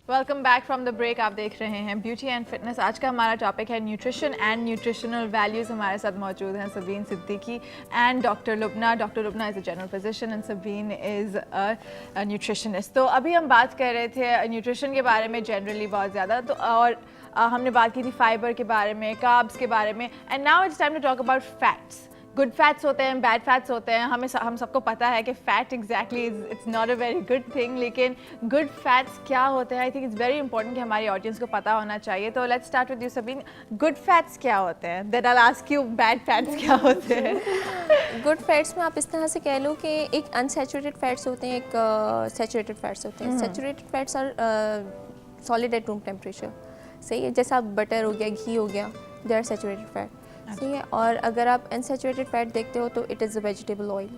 Welcome back from the break. आप देख रहे हैं ब्यूटी एंड फिटनेस। आज का हमारा टॉपिक है न्यूट्रिशन एंड न्यूट्रिशनल वैल्यूज़। हमारे साथ मौजूद हैं Sabeen Siddiqui and doctor Lubna. Doctor Lubna is a general physician and Sabeen is a nutritionist. तो अभी हम बात कर रहे थे न्यूट्रिशन के बारे में जनरली बहुत ज़्यादा, तो और हमने बात की थी फाइबर के बारे में, कार्ब्स के बारे में, and now it's time to talk about fats. Good fats होते हैं, बैड फैट्स होते हैं। हम सबको पता है कि fat exactly it's not a very good thing, लेकिन गुड फैट्स क्या होते हैं I think it's very important कि हमारी ऑडियंस को पता होना चाहिए। तो let's start with you Sabeen. Good fats क्या होते हैं? Then I will ask you bad fats क्या होते हैं। गुड फैट्स में आप इस तरह से कह लो कि एक अनसैचुरेटेड फैट्स होते हैं, एक सैचुरेटेड फैट्स होते हैं। Saturated fats are solid at room temperature, सही है, जैसा बटर हो गया, घी हो गया, दे आर सैचुरेटेड फैट, सही है। और अगर आप अनसैचुरेटेड फैट देखते हो तो it is a vegetable oil,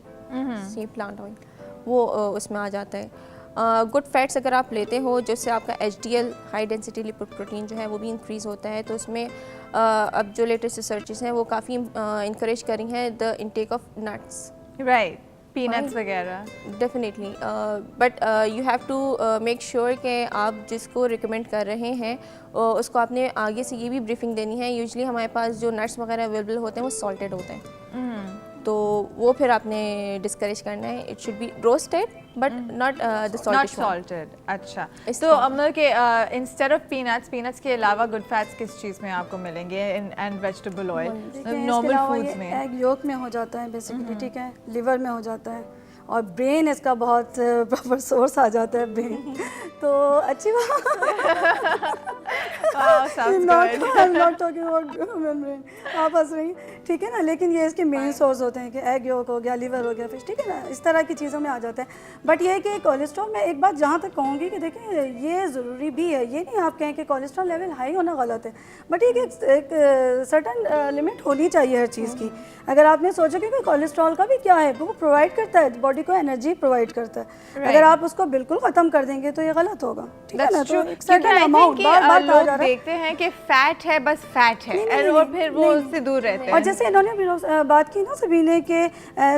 see plant oil, वो उसमें आ जाता है। गुड फैट्स अगर आप लेते हो जिससे आपका HDL high density lipid protein जो है वो भी इंक्रीज़ होता है, तो उसमें अब जो लेटेस्ट रिसर्चेस हैं वो काफ़ी इंकरेज करी हैं the intake of nuts, right, peanuts वगैरह। Definitely, but you have to make sure कि आप जिसको रिकमेंड कर रहे हैं उसको आपने आगे से ये भी ब्रीफिंग देनी है। यूजुअली हमारे पास जो नट्स वगैरह अवेलेबल होते हैं वो सॉल्टेड होते हैं, तो वो फिर आपने डिस्करेज करना है। It should be roasted but not salted. अच्छा, तो मतलब कि इंस्टेड ऑफ पीनट्स के अलावा गुड फैट्स किस चीज़ में आपको मिलेगे and vegetable oil normal foods में? एग योक में हो जाता है बेसिकली, ठीक है, लिवर में हो जाता है, और ब्रेन इसका बहुत प्रॉपर सोर्स आ जाता है ब्रेन। तो अच्छी बात नॉट टॉकिंग अबाउट ब्रेन, आप हंस रही, ठीक है ना, लेकिन ये इसके मेन सोर्स होते हैं कि एग योक हो गया, लिवर हो गया, फिश, ठीक है ना, इस तरह की चीज़ों में आ जाता है। बट ये है कि कोलेस्ट्रॉल में एक बात जहाँ तक कहूँगी कि देखिए ये ज़रूरी भी है, ये नहीं आप कहें कि कोलेस्ट्रॉल लेवल हाई होना गलत है, बट एक सर्टन लिमिट होनी चाहिए हर चीज़ की। अगर आपने सोचा कि कोलेस्ट्रॉल का भी क्या है, वो प्रोवाइड करता है, बॉडी को एनर्जी प्रोवाइड करता है। अगर आप उसको बिल्कुल ख़त्म कर देंगे तो ये गलत होगा, ठीक है ना। तो एक सर्टन अमाउंट बार-बार देखते हैं कि फैट है, बस फैट है, और फिर वो उससे दूर रहते हैं। और जैसे इन्होंने भी बात की ना सभी ने कि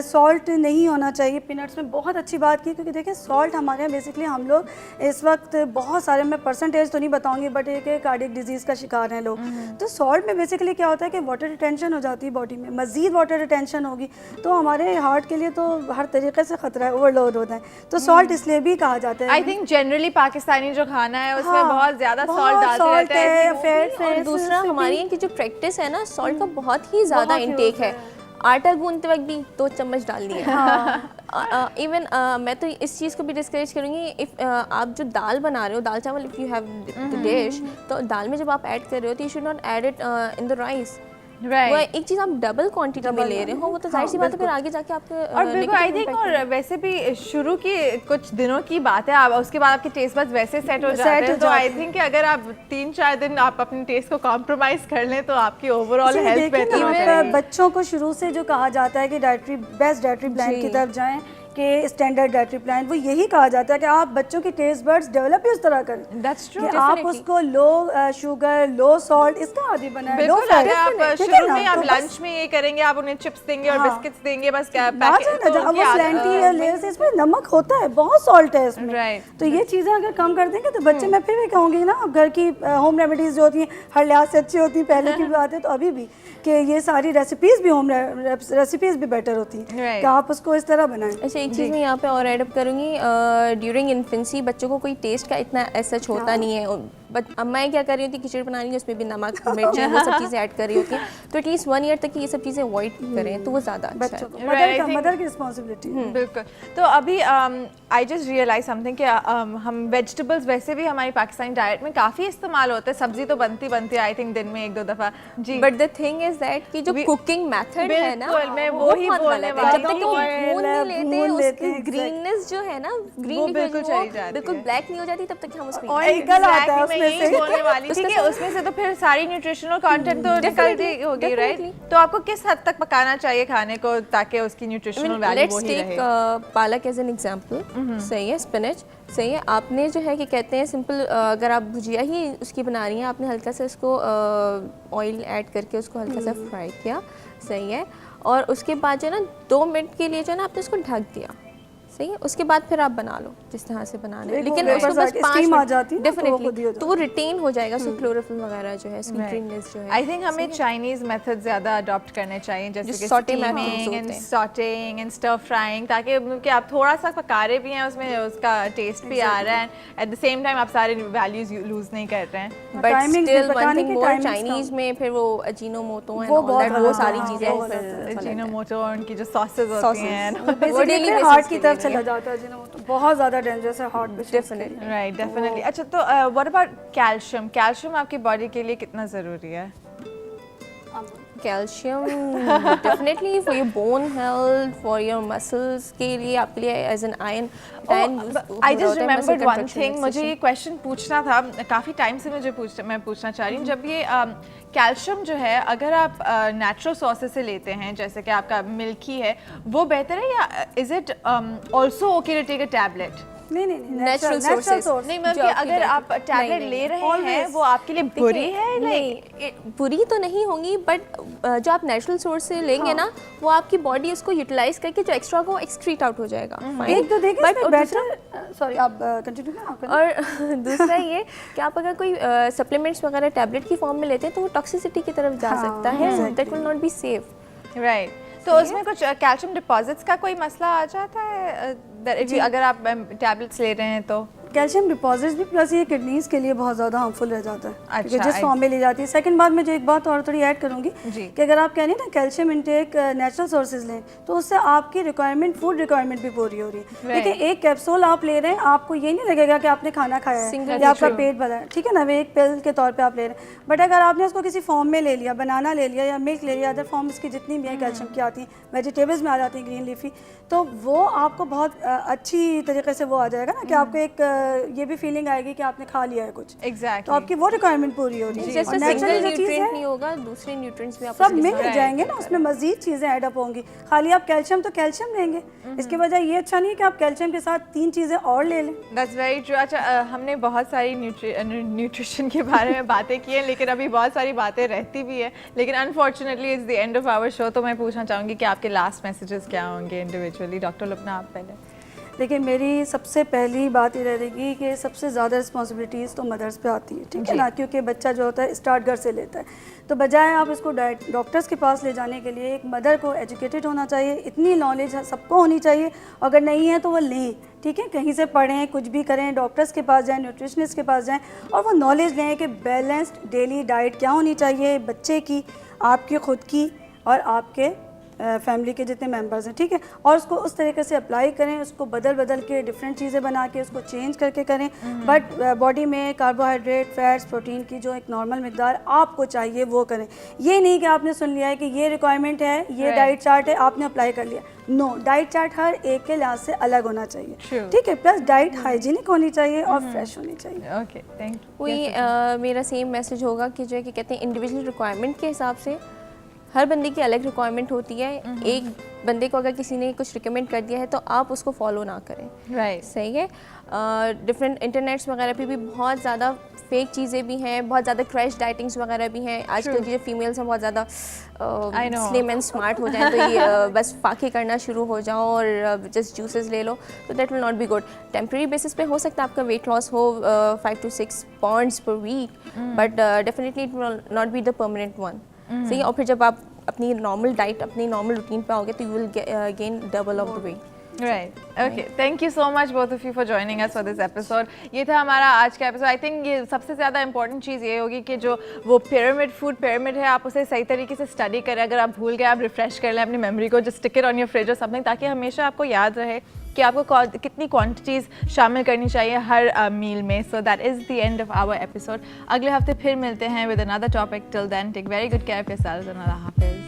सॉल्ट नहीं होना चाहिए पीनट्स में, बहुत अच्छी बात की, क्योंकि देखिए सॉल्ट हमारे यहाँ बेसिकली हम लोग इस वक्त बहुत सारे, मैं परसेंटेज तो नहीं बताऊंगी, बट एक कार्डियक डिजीज़ का शिकार हैं लोग। तो सॉल्ट में बेसिकली क्या होता है कि वाटर रिटेंशन हो जाती है बॉडी में, मज़ीद वाटर रिटेंशन होगी तो हमारे हार्ट के लिए तो हर तरीके से खतरा है, ओवरलोड होता है। तो सॉल्ट इसलिए भी कहा जाता है। आई थिंक जनरली पाकिस्तानी जो खाना है उसमें बहुत ज़्यादा सॉल्ट डालते रहते हैं। और दूसरा हमारी यहाँ की जो प्रैक्टिस है ना, सॉल्ट का बहुत ही ज़्यादा इंटेक है। आटा गूंदते वक्त भी 2 चम्मच डाल दिया। इवन मैं तो इस चीज़ को भी डिस्करेज करूँगी, इफ़ आप जो दाल बना रहे हो, दाल चावल, if you have the dish, तो दाल में जब आप ऐड कर रहे हो तो you should not add it in the rice. वो एक चीज़ आप डबल क्वांटिटी में ले रहे हो, वो तो जाहिर सी बात है फिर आगे जाके आपके और बिल्कुल आई थिंक, और वैसे भी शुरू की कुछ दिनों की बात है, आप उसके बाद आपके टेस्ट बस वैसे सेट हो जाते हैं। तो आई थिंक कि अगर आप 3-4 दिन आप अपने टेस्ट को कॉम्प्रोमाइज़ कर लें तो आपकी ओवरऑल हेल्थ बेहतर हो जाएगी। बच्चों को शुरू से जो कहा जाता है कि बेस्ट डाइटरी प्लान की तरफ जाएं, कि स्टैंडर्ड डाइटरी प्लान, वो यही कहा जाता है कि आप बच्चों की टेस्ट बर्ड्स डेवलप ही उस तरह करें। That's true. कि आप उसको लो शुगर, लो सॉल्ट, इसका आदी बनाएं। बिल्कुल, अगर आप शुरू में आप लंच में ये करेंगे, आप उन्हें चिप्स देंगे और बिस्किट्स देंगे, बस इसमें नमक होता है, बहुत सॉल्ट है इसमें, तो ये चीज़ें अगर कम कर देंगे तो बच्चे, मैं फिर भी कहूँगी ना, घर की होम रेमेडीज जो होती हैं हर लिहाज से अच्छी होती हैं, पहले की बात है तो अभी भी, कि ये सारी रेसिपीज़ भी होम रेसिपीज़ भी बेटर होती हैं कि आप उसको इस तरह बनाएं। एक चीज़ मैं यहाँ पे और ऐड अप करूँगी, ड्यूरिंग इन्फेंसी बच्चों को कोई टेस्ट का इतना सच होता नहीं है, बट अम्माएँ क्या कर रही होती, खिचड़ी बना रही है, उसमें भी नमक, मिर्च, वो सब चीज़ें ऐड कर रही होती हैं, तो एटलीस्ट 1 ईयर तक ये सब चीज़ें अवॉइड करें तो वो ज़्यादा अच्छा है। मदर की रिस्पॉन्सिबिलिटी। बिल्कुल। तो अभी आई जस्ट रियलाइज समथिंग कि हम वेजिटेबल्स वैसे भी हमारी पाकिस्तानी डाइट में काफ़ी इस्तेमाल होते हैं, सब्जी तो बनती है आई थिंक दिन में 1-2 दफ़ा जी, but the thing is that कि जो कुकिंग मेथड है ना, मैं वो ही बोलने वाली, जब तक भून नहीं लेते उसकी ग्रीननेस जो है ना, ग्रीन बिल्कुल ब्लैक नहीं हो जाती तब तक हम उसको निकल आता है उसमें से, बोलने वाली ठीक है, उसमें से तो फिर सारी न्यूट्रिशनल कंटेंट तो निकलती होगी, राइट। तो आपको किस हद तक पकाना चाहिए खाने को ताकि उसकी न्यूट्रिशनल वैल्यू वो ही रहे? पालक एज एन एग्जांपल, सही है, स्पिनच, सही है, आपने जो है कि कहते हैं सिंपल, अगर आप भुजिया ही उसकी बना रही हैं, आपने हल्का सा उसको ऑयल ऐड करके उसको हल्का सा फ्राई किया, सही है, और उसके बाद जो है ना 2 मिनट के लिए जो है ना आपने उसको ढक दिया, सही है। उसके बाद फिर आप बना लो जिस तरह से बनाना है, एक लेकिन वो उसको ऊपर बस से 5 steam आ मिनट जाती है ना, तो वो खुद ही हो डेफिनेटली, जाता तो वो रिटेन हो जाएगा, उसको क्लोरोफिल वगैरह जो है, उसकी ग्रीननेस जो है। आई थिंक हमें चाइनीज मेथड ज़्यादा अडॉप्ट करने चाहिए, जैसे जो कि sauté methods स्टीमिंग होते एंड हैं। सॉटेइंग एंड स्टर फ्राइंग, ताकि मतलब कि आप थोड़ा सा पका रहे भी हैं, उसमें उसका टेस्ट भी आ रहा है, एट द सेम टाइम आप सारे वैल्यूज लूज नहीं कर रहे हैं। बट timings भी, स्टिल वन पकाने थिंग की मोर, timings चाइनीज में फिर वो अजीनोमोटो एंड वो ऑल बहुत दैट, वो गलत सारी है, चीज़ें हाँ, वो फिर गलत है। गलत है। अजीनोमोटो और उनकी जो सॉसेज होती Sauces, हैं वो बेसिकली daily फिर basis हार्ट के की तरफ लिए चला जाता है अजीनोमोटो, बहुत ज़्यादा डेंजरस है हार्ट पेशेंट्स के लिए। डेफिनेटली। Right, definitely. अच्छा, तो व्हाट अबाउट कैल्शियम? कैल्शियम आपकी बॉडी के लिए कितना ज़रूरी है? Calcium definitely for your bone health, for your muscles के लिए, आपके लिए as an iron I just remembered one thing, मुझे ये क्वेश्चन पूछना था, काफ़ी टाइम से मैं पूछना चाह रही हूँ। जब ये कैल्शियम जो है, अगर आप नेचुरल सोर्सेज से लेते हैं, जैसे कि आपका मिल्की है, वो बेहतर है, या is it also okay to take a tablet? नहीं Natural sources. नहीं, मतलब जो कि आपकी अगर diet- आप टैबलेट नहीं, ले रहे हैं, always. वो आपके लिए बुरी है? नहीं, बुरी तो नहीं होंगी, बट जो आप नेचुरल सोर्स से लेंगे ना, वो आपकी बॉडी उसको यूटिलाइज करके जो एक्स्ट्रा को एक्सक्रीट आउट हो जाएगा। Fine. एक तो देखिए But इसमें और दूसरा- बेटर, सॉरी आप कंटिन्यू करें, आप करें। और दूसरा ये कि आप अगर कोई सप्लीमेंट्स वगैरह टैबलेट की फॉर्म में लेते हैं तो वो टॉक्सिसिटी की तरफ जा हाँ, सकता है, exactly. That will not be safe. Right, तो उसमें कुछ कैल्शियम डिपॉजिट्स का कोई मसला आ जाता है अगर आप टैबलेट्स ले रहे हैं तो? कैल्शियम डिपॉजिट्स भी, प्लस ये किडनीज के लिए बहुत ज़्यादा हार्मफुल रह जाता है, अच्छा, क्योंकि जिस फॉर्म में ली जाती है। सेकंड बात में जो एक बात और थोड़ी ऐड करूंगी जी। कि अगर आप कह रही हैं ना कैल्शियम इंटेक नेचुरल सोर्सेज लें, तो उससे आपकी रिक्वायरमेंट, फूड रिक्वायरमेंट भी पूरी हो रही है। Right. देखिए, एक कैप्सूल आप ले रहे हैं, आपको ये नहीं लगेगा कि आपने खाना खाया है Single या आपका true. पेट भरा है, ठीक है ना, वो एक पिल के तौर पर आप ले रहे हैं। बट अगर आपने उसको किसी फॉर्म में ले लिया, बनाना ले लिया या मिल्क ले लिया, अदर फॉर्म्स की जितनी भी हैं कैल्शियम की आती हैं, वेजिटेबल्स में आ जाती हैं ग्रीन लीफी, तो वो आपको बहुत अच्छी तरीके से वो आ जाएगा ना, कि आपको एक ये भी फीलिंग आएगी कि आपने खा लिया है कुछ, एग्जैक्टली, तो आपकी वो रिक्वायरमेंट पूरी हो रही है। जैसे और सिंगल नेचुरल जो चीज़ न्यूट्रिएंट है नहीं होगा, दूसरे न्यूट्रिएंट्स भी आप सब उसके मिल साथ- जाएंगे ना, उसमें मजीद चीज़ें ऐड अप होंगी। खाली आप कैल्शियम तो कैल्शियम लेंगे, इसके बजाय ये अच्छा नहीं है कि आप कैल्शियम के साथ 3 चीज़ें और ले लें। That's very true. अच्छा, हमने बहुत सारी न्यूट्रिशन के बारे में बातें की हैं, लेकिन अभी बहुत सारी बातें रहती भी है, लेकिन unfortunately it's the end of our show. तो मैं पूछना चाहूँगी कि आपके लास्ट मैसेजेस क्या होंगे इंडिविजुअली? डॉक्टर लुबना, आप पहले। देखिए, मेरी सबसे पहली बात ये रहेगी कि सबसे ज़्यादा रिस्पॉन्सिबिलिटीज़ तो मदर्स पे आती है, ठीक है ना, क्योंकि बच्चा जो होता है स्टार्ट घर से लेता है। तो बजाय आप इसको डॉक्टर्स के पास ले जाने के लिए, एक मदर को एजुकेटेड होना चाहिए, इतनी नॉलेज सबको होनी चाहिए। अगर नहीं है तो वो लें, ठीक है, कहीं से पढ़ें, कुछ भी करें, डॉक्टर्स के पास जाएं, न्यूट्रिशनिस्ट के पास जाएं, और वो नॉलेज लें कि बैलेंस्ड डेली डाइट क्या होनी चाहिए बच्चे की, आपकी ख़ुद की और आपके फैमिली के जितने मेंबर्स हैं, ठीक है, और उसको उस तरीके से अप्लाई करें, उसको बदल बदल के डिफरेंट चीज़ें बना के उसको चेंज करके करें। बट बॉडी में कार्बोहाइड्रेट, फैट्स, प्रोटीन की जो एक नॉर्मल मिकदार आपको चाहिए वो करें। ये नहीं कि आपने सुन लिया है कि ये रिक्वायरमेंट है, ये डाइट चार्ट है, आपने अप्लाई कर लिया। नो, डाइट चार्ट हर एक के लिहाज से अलग होना चाहिए, ठीक है, प्लस डाइट हाइजीनिक होनी चाहिए और फ्रेश होनी चाहिए। Okay, thank you. वही मेरा सेम मैसेज होगा कि जो है कि कहते हैं इंडिविजुअल रिक्वायरमेंट के हिसाब से हर बंदे की अलग रिक्वायरमेंट होती है। एक बंदे को अगर किसी ने कुछ रिकमेंड कर दिया है तो आप उसको फॉलो ना करें, राइट, सही है। डिफरेंट इंटरनेट्स वगैरह पे भी बहुत ज़्यादा फेक चीज़ें भी हैं, बहुत ज़्यादा क्रैश डाइटिंग्स वगैरह भी हैं। आजकल की जो फीमेल्स हैं बहुत ज़्यादा स्लिम एंड स्मार्ट हो जाएं, तो ये बस फाके करना शुरू हो जाओ और जस्ट जूसेस ले लो, तो that will not be good. Temporary basis पे हो सकता है आपका वेट लॉस हो 5 to 6 पाउंड्स पर week, but definitely it will not be the permanent one, सही है। और फिर जब आप अपनी नॉर्मल डाइट, अपनी नॉर्मल रूटीन पे आओगे तो you will gain double of the weight. Right, okay, thank you so much both of you for joining us for this episode. ये था हमारा आज का एपिसोड। आई थिंक ये सबसे ज़्यादा इंपॉर्टेंट चीज़ ये होगी कि जो वो फूड पिरामिड है, आप उसे सही तरीके से स्टडी करें। अगर आप भूल गए, आप रिफ्रेश कर लें अपनी मेमोरी को, just stick it on your fridge और समथिंग, ताकि हमेशा आपको याद रहे कि आपको कितनी क्वांटिटीज़ शामिल करनी चाहिए हर मील में। So that is the end of our episode. अगले हफ्ते फिर मिलते हैं with another topic. Till then take very good care of yourselves and अल्लाह हाफिज़।